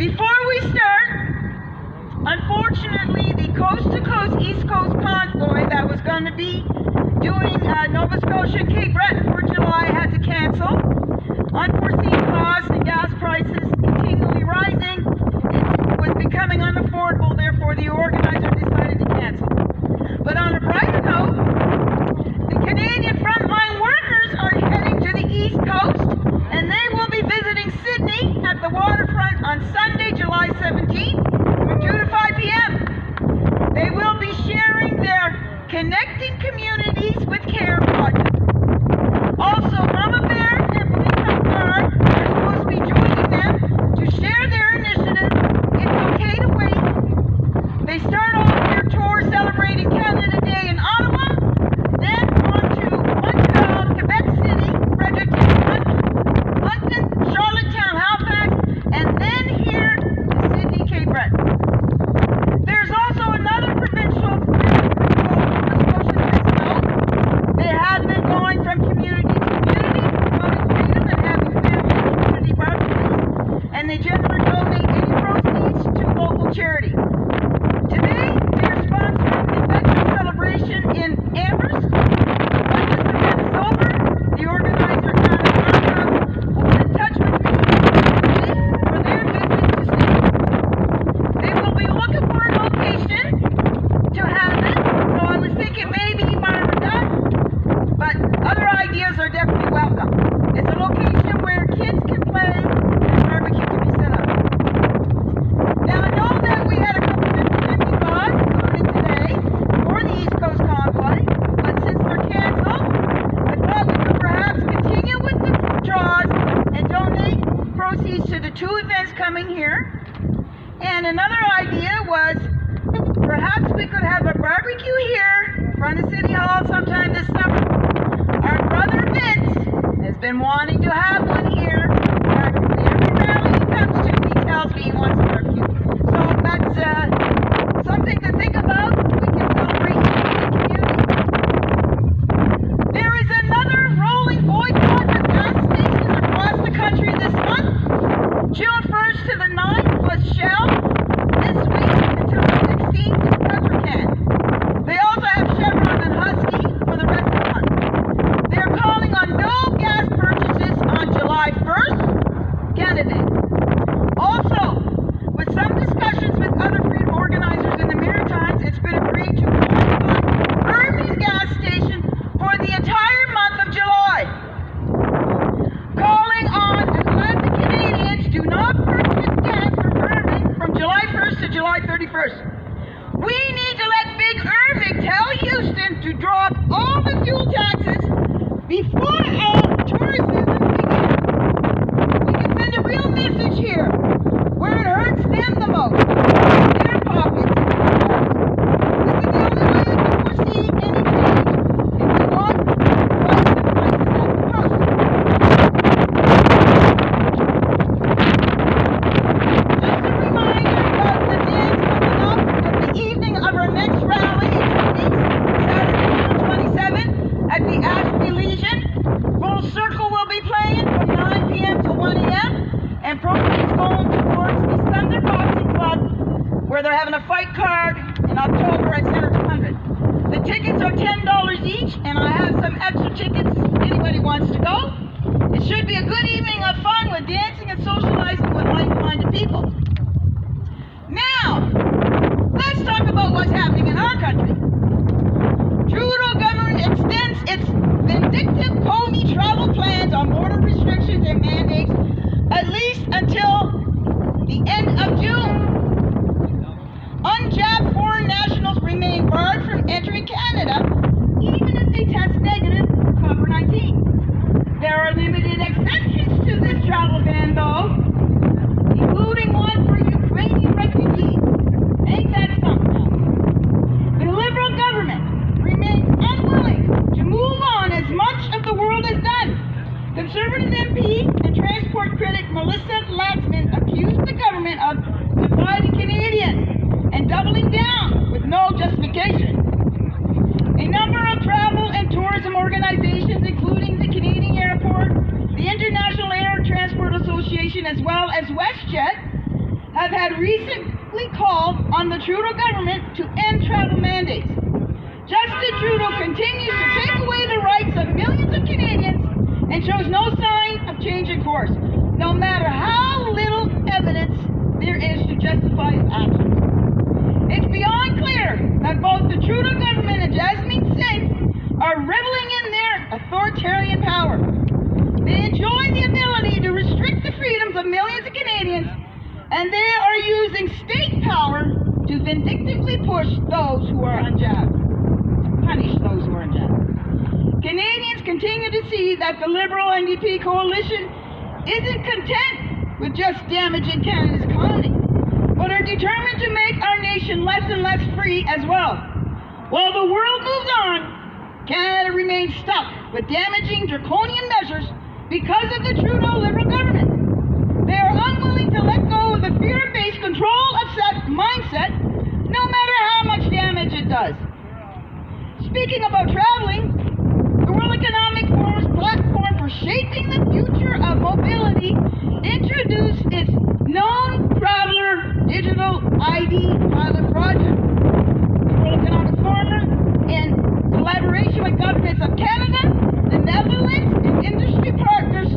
Before we start, unfortunately, the coast-to-coast East Coast convoy that was going to be doing Nova Scotia and Cape Breton for July had to cancel. Unforeseen costs and gas prices continually rising. It was becoming unaffordable, therefore the organizer decided to cancel. But on a brighter note, the Canadian frontline workers are heading to the East Coast, and they will be visiting Sydney at the waterfront on Sunday, July 17th from 2 to 5 p.m. They will be sharing their Connecting Communities with Care project. Also, Mama Bears and Police on Guard are supposed to be joining them to share their initiative, It's Okay to Wait. They start off their tour celebrating Canada Day in Ottawa, then on to Montreal, Quebec City, Fredericton, London, Charlottetown, Halifax, and then here to Sydney, Cape Breton. There's also another provincial they have been going from community to community, promoting freedom and having family and community barbecues, and they generally donate any proceeds to local charity. Today, they're sponsoring the Veteran Celebration in Amherst. Once this event is over, the organizer, Anna Barkas, will get in touch with me for their visit to Sydney. They will be looking for a location to have it, so I was thinking maybe but other ideas are definitely welcome. It's a location where kids can play and barbecue can be set up. Now, I know that we had a couple of 50-50 draws, including today, for the East Coast Convoy, but since they're canceled, I thought we could perhaps continue with the draws and donate proceeds to the two events coming here. And another idea was perhaps we could have a barbecue here in front of City Hall sometime this summer. Our brother Vince has been wanting to have one here. Every rally he comes to, he tells me he wants a barbecue. So that's something to think about. We can celebrate in the community. There is another rolling boycott at gas stations across the country this month. June 1st to the 9th was Shell. This week until the 16th is Petrocan. They also have Chevron and Husky for the rest of the month. They're calling on no gas purchases on July 1st, Canada Day. Also, with some discussions with other freedom organizers in the Maritimes, it's been agreed to boycott Irving's gas station for the entire month of July. Calling on Atlantic Canadians, do not purchase gas from Irving from July 1st to July 31st. We need to let Big Irving tell Houston to drop all the fuel taxes before our tourism begins. We can send a real message here, where it hurts them the most, their pockets. This is the only way I can foresee any change if we want to rise the prices at the coast. Just a reminder about the days coming up at the evening of our next rally in 2 weeks, Saturday, June 27th, at the Ashby Legion. Full Circle will be playing from 9 p.m. to 1 a.m. and proceeds going towards the Thunder Boxing Club, where they're having a fight card in October at Center 200. The tickets are $10 each, and I have some extra tickets if anybody wants to go. It should be a good evening of fun with dancing and socializing with like-minded people. Now, let's talk about what's happening in our country. Trudeau government extends its vindictive pony travel plans on border restrictions and mandates at least until the end of June. Unjabbed foreign nationals remain barred from entering Canada even if they test negative for COVID-19. have had recently called on the Trudeau government to end travel mandates. Justin Trudeau continues to take away the rights of millions of Canadians and shows no sign of changing course, no matter how little evidence there is to justify his actions. It's beyond clear that both the Trudeau government and Jasmine Singh are reveling in their authoritarian power. They enjoy the ability to restrict the freedoms of millions of Canadians, and they are using state power to vindictively push those who are unjust. Punish those who are unjust. Canadians continue to see that the Liberal NDP coalition isn't content with just damaging Canada's economy, but are determined to make our nation less and less free as well. While the world moves on, Canada remains stuck with damaging draconian measures because of the Trudeau Liberal government. They are unwilling to let go of the fear-based control-obsessed mindset, no matter how much damage it does. Speaking about traveling, the World Economic Forum's platform for shaping the future of mobility introduced its known traveler digital ID pilot project. The World Economic Forum, in collaboration with governments of Canada, the Netherlands, and industry partners,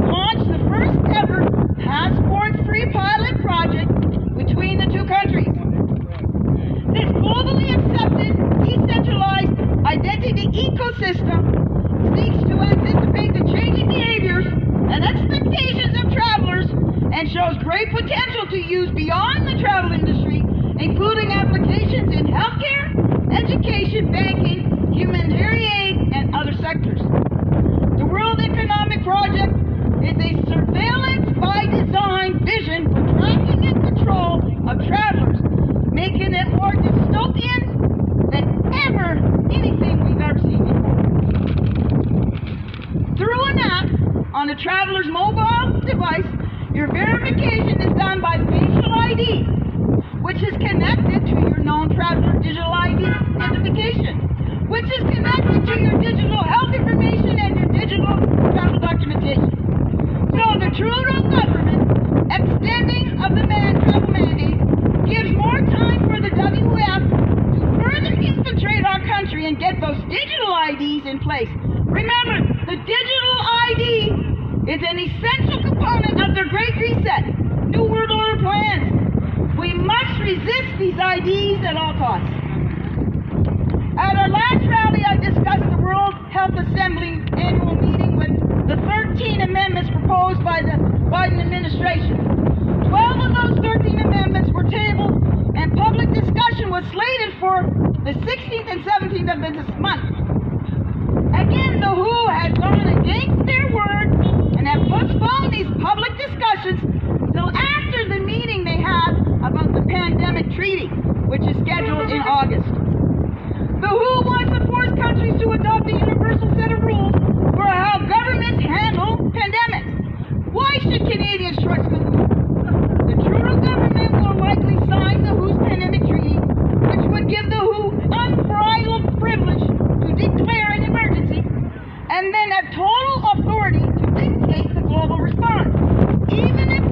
launched the first ever passport-free pilot project between the two countries. This globally accepted, decentralized identity ecosystem seeks to anticipate the changing behaviors and expectations of travelers and shows great potential to use beyond the travel industry, including applications in healthcare, education, banking, humanitarian aid, and other sectors. The World Economic Project is a surveillance by design vision for tracking and control of travelers, making it more dystopian than ever anything we've ever seen before. Through an app on a traveler's mobile device, your verification is done by facial ID, which is connected to your known traveler digital ID identification, which is connected to your digital health information and your digital travel documentation. So the Trudeau government, extending of the travel mandate, gives more time for the WF to further infiltrate our country and get those digital IDs in place. Remember, the digital ID is an essential component of their Great Reset, New World Order plans. We must resist these IDs at all costs. At our last rally, I discussed the World Health Assembly annual meeting with the 13 amendments proposed by the Biden administration. 12 of those 13 amendments were tabled, and public discussion was slated for the 16th and 17th of this month. Again, the WHO has gone against their word and have postponed these public discussions till after the meeting they have about the pandemic treaty, which is scheduled in August. The WHO wants to force countries to adopt a universal set of rules for how governments handle pandemics. Why should Canadians trust the WHO? The Trudeau government will likely sign the WHO's pandemic treaty, which would give the WHO unbridled privilege to declare an emergency, and then have total authority to dictate the global response. Even if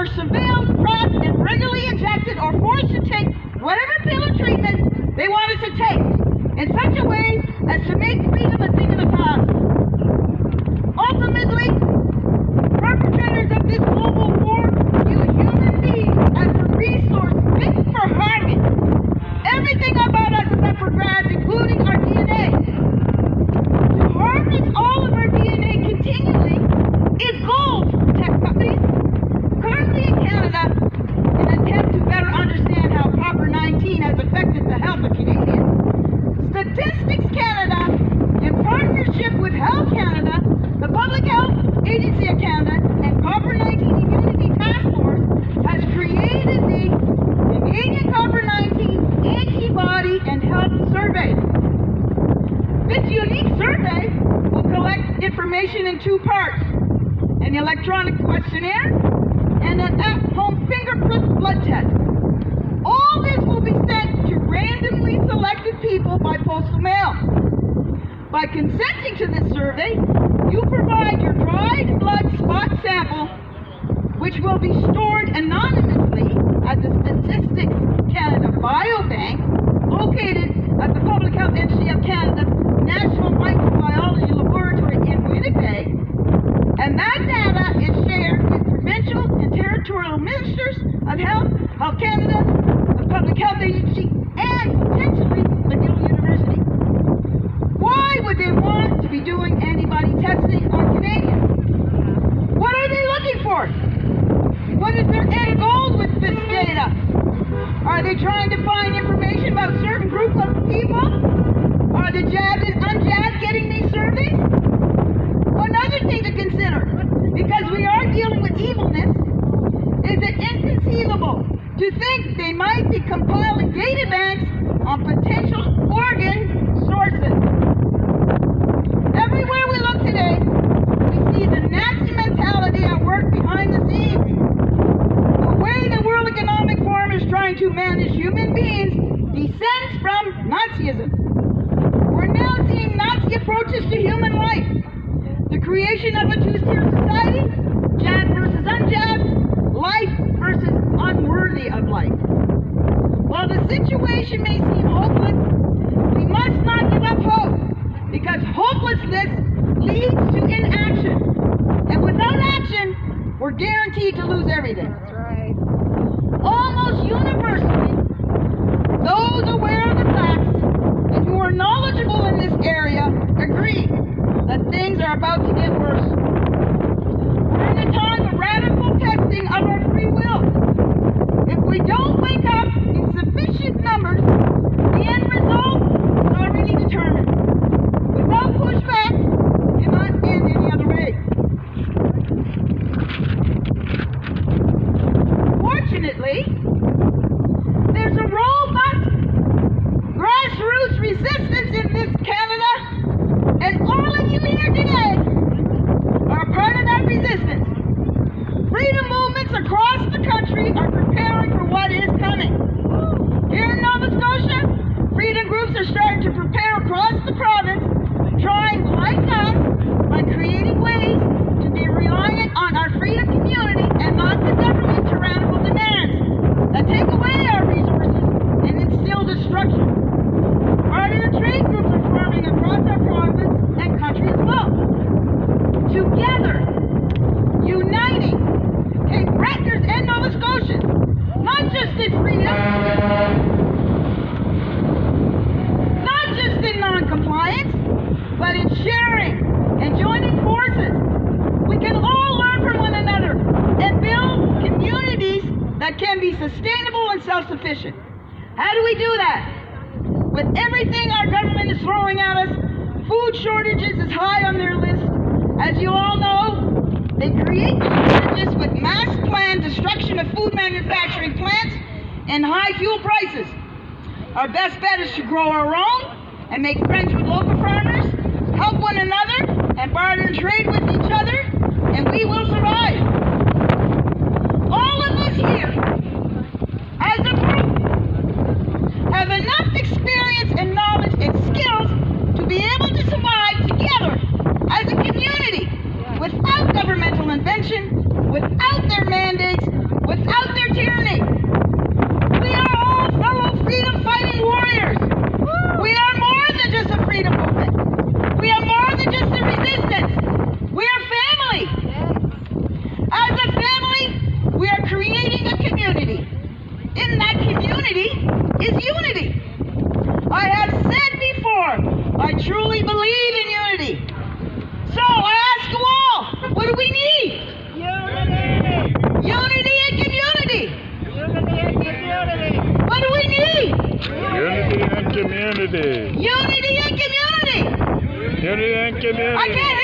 were surveilled, trapped, and regularly injected or forced to take whatever pill or treatment they wanted to take in such a way as to make freedom a thing of the past. Ultimately, perpetrators of this global war view human beings as a resource fit for harvest. Everything about us is up for grabs, including our DNA. To harvest all of our DNA continually is gold for tech companies. Currently in Canada, in an attempt to better understand how copper-19 has affected the health of Canadians, Statistics Canada, in partnership with Health Canada, the Public Health Agency of Canada, and Copper-19 Immunity Task Force, has created the Canadian Copper-19 Antibody and Health Survey. This unique survey will collect information in two parts: an electronic questionnaire and an at-home fingerprint blood test. All this will be sent to randomly selected people by postal mail. By consenting to this survey, you provide your dried blood spot sample, which will be stored anonymously at the Statistics Canada Biobank, located at the Public Health Agency of Canada's National Microbiology Laboratory in Winnipeg, and that data is shared with provincial and territorial ministers of Health, Health Canada, the Public Health Agency, and potentially McGill University. Why would they want to be doing antibody testing on Canadians? What are they looking for? What is their end goal with this data? Are they trying to find information about certain group of people? Are the jabbed and unjabbed getting these surveys? Another thing to consider, because we are dealing with evilness, is it inconceivable to think they might be compiling data banks on potential organ sources. Everywhere we look today, we see the Nazi mentality at work behind the scenes. The way the World Economic Forum is trying to manage human beings descends from Nazism. We're now seeing Nazi approaches to human life. The creation of a two-tier society, jabbed versus unjabbed, life versus unworthy of life. While the situation may seem hopeless, we must not give up hope, because hopelessness leads to inaction. And without action, we're guaranteed to lose everything. That's right. Almost universally, those aware of the facts and who are knowledgeable in this area agree that things are about to get worse. We're in a time of radical testing of our free will. If we don't wake up in sufficient numbers, the end result is already determined. Without pushback, it cannot end any other way. Fortunately, there's a robust grassroots resistance in this Canada, and all of you here today are a part of that resistance. Freedom movements across the country are preparing for what is coming. Here in Nova Scotia, freedom groups are starting to prepare across the province, trying, like us, by creating ways to be reliant on our freedom community and not the government tyrannical demands that take away our resources and instill destruction. Barter and trade groups are forming across our province and country as well. Together, uniting, take Renters and Nova Scotians, not just in freedom, not just in non-compliance, but in sharing and joining forces. We can all learn from one another and build communities that can be sustainable and self-sufficient. How do we do that? With everything our government is throwing at us, food shortages is high on their list. As you all know, they create the shortages with mass planned destruction of food manufacturing plants and high fuel prices. Our best bet is to grow our own and make friends with local farmers, help one another, and barter and trade with each other, and we will survive. All of us here, as a group, have enough experience and knowledge and skills to be able to survive together as a community without governmental intervention, without their mandates, community. I can't